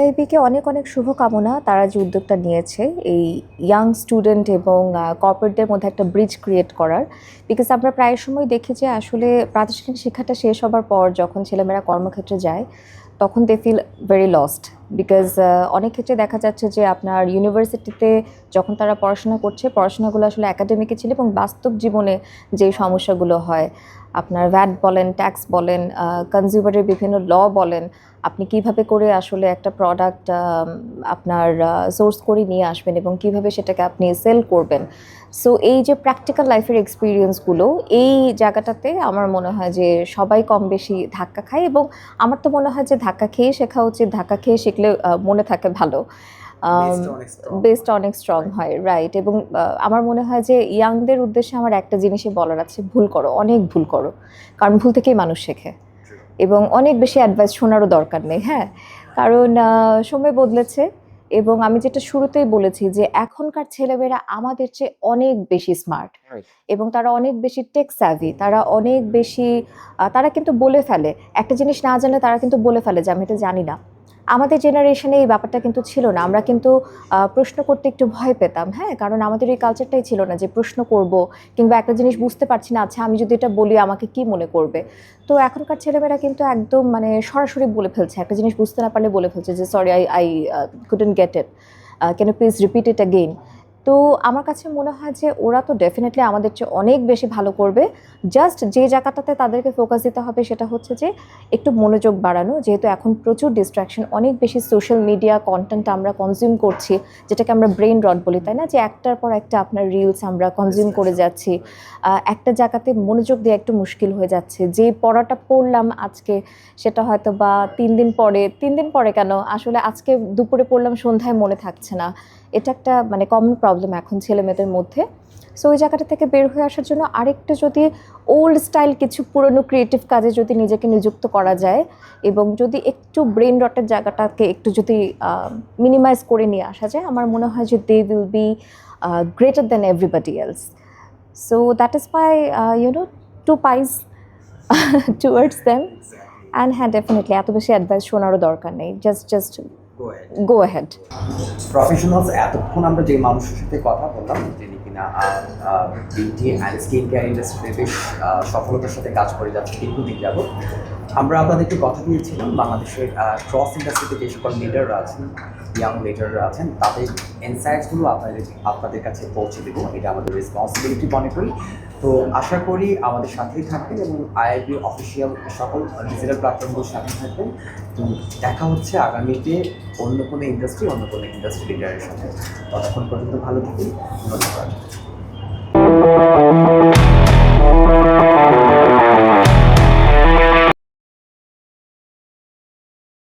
আইবিকে অনেক অনেক শুভকামনা। তারা যে উদ্যোগটা নিয়েছে এই ইয়াং স্টুডেন্ট এবং কর্পোরেটদের মধ্যে একটা ব্রিজ ক্রিয়েট করার। বিকজ আমরা প্রায় সময় দেখি যে আসলে প্রাতিষ্ঠানিক শিক্ষাটা শেষ হবার পর যখন ছেলেমেয়েরা কর্মক্ষেত্রে যায় তখন they feel very lost. Because অনেক ক্ষেত্রে দেখা যাচ্ছে যে আপনার ইউনিভার্সিটিতে যখন তারা পড়াশোনা করছে, পড়াশোনাগুলো আসলে একাডেমিকে ছিল এবং বাস্তব জীবনে যে সমস্যাগুলো হয়, আপনার ভ্যাট বলেন, ট্যাক্স বলেন, কনজিউমারের বিভিন্ন ল বলেন, আপনি কিভাবে করে আসলে একটা প্রোডাক্ট আপনার সোর্স করে নিয়ে আসবেন এবং কিভাবে সেটাকে আপনি সেল করবেন। সো এই যে প্র্যাকটিক্যাল লাইফের এক্সপিরিয়েন্সগুলো, এই জায়গাটাতে আমার মনে হয় যে সবাই কম বেশি ধাক্কা খায় এবং আমার তো মনে হয় যে ধাক্কা খেয়ে শেখা উচিত। ধাক্কা খেয়ে শিখলে মনে থাকে ভালো, বেসটা অনেক স্ট্রং হয়, রাইট। এবং আমার মনে হয় যে ইয়াংদের উদ্দেশ্যে আমার একটা জিনিসই বলার আছে, ভুল করো, অনেক ভুল করো, কারণ ভুল থেকেই মানুষ শেখে। এবং অনেক বেশি অ্যাডভাইস শোনারও দরকার নেই, হ্যাঁ, কারণ সময় বদলেছে। এবং আমি যেটা শুরুতেই বলেছি যে এখনকার ছেলেমেয়েরা আমাদের চেয়ে অনেক বেশি স্মার্ট এবং তারা অনেক বেশি টেক স্যাভি, তারা অনেক বেশি তারা কিন্তু বলে ফেলে, একটা জিনিস না জানলে তারা কিন্তু বলে ফেলে যে আমি এটা জানি না। আমাদের জেনারেশনে এই ব্যাপারটা কিন্তু ছিল না। আমরা কিন্তু প্রশ্ন করতে একটু ভয় পেতাম, হ্যাঁ, কারণ আমাদের এই কালচারটাই ছিল না যে প্রশ্ন করব, কিংবা একটা জিনিস বুঝতে পারছি না, আচ্ছা আমি যদি এটা বলি আমাকে কি মনে করবে। তো এখনকার ছেলেমেয়েরা কিন্তু একদম মানে সরাসরি বলে ফেলছে, একটা জিনিস বুঝতে না পারলে বলে ফেলছে যে sorry, I couldn't get it, can you please repeat it again. তো আমার কাছে মনে হয় যে ওরা তো ডেফিনেটলি আমাদের চেয়ে অনেক বেশি ভালো করবে। জাস্ট যে জায়গাটাতে তাদেরকে ফোকাস দিতে হবে সেটা হচ্ছে যে একটু মনোযোগ বাড়ানো, যেহেতু এখন প্রচুর ডিস্ট্রাকশন, অনেক বেশি সোশ্যাল মিডিয়া কন্টেন্ট আমরা কনজিউম করছি, যেটাকে আমরা ব্রেন রট বলি, তাই না, যে একটার পর একটা আপনার রিলস আমরা কনজিউম করে যাচ্ছি। একটা জায়গাতে মনোযোগ দেওয়া একটু মুশকিল হয়ে যাচ্ছে। যে পড়াটা পড়লাম আজকে, সেটা হয়তো বা 3 দিন পরে কেন, আসলে আজকে দুপুরে পড়লাম, সন্ধ্যায় মনে থাকছে না। এটা একটা মানে কমন প্রবলেম এখন ছেলে মেয়েদের মধ্যে। সো ওই জায়গাটা থেকে বের হয়ে আসার জন্য আরেকটু যদি ওল্ড স্টাইল কিছু পুরনো ক্রিয়েটিভ কাজে যদি নিজেকে নিযুক্ত করা যায় এবং যদি একটু ব্রেন রটের জায়গাটাকে একটু যদি মিনিমাইজ করে নিয়ে আসা যায়, আমার মনে হয় যে they will be greater than everybody else. So that is my two paise towards them. And হ্যাঁ, ডেফিনেটলি এত বেশি অ্যাডভাইস শোনারও দরকার নেই, জাস্ট গো অ্যাহেড। প্রফেশনালস এতক্ষণ আমরা যে মানুষের সাথে কথা বললাম, যিনি কিনা বিউটি অ্যান্ড স্কিন কেয়ার ইন্ডাস্ট্রিতে বেশ সফলতার সাথে কাজ করে যাচ্ছে দীর্ঘদিন যাবত, আমরা আপনাদেরকে কথা দিয়েছিলাম বাংলাদেশের ক্রস ইন্ডাস্ট্রিতে যে সকল লিডাররা আছেন, ইয়াং লিডাররা আছেন, তাদের ইনসাইটসগুলো আপনাদের কাছে পৌঁছে দেবো। এটা আমাদের রেসপন্সিবিলিটি মনে করি। তো আশা করি আমাদের সাথেই থাকবেন এবং আইআইবি অফিসিয়াল সকল ডিজিটাল প্ল্যাটফর্মগুলোর সাথে থাকবেন। তো দেখা হচ্ছে আগামীতে অন্য কোনো ইন্ডাস্ট্রি লিডারের সাথে। ততক্ষণ পর্যন্ত ভালো থাকুন। ধন্যবাদ।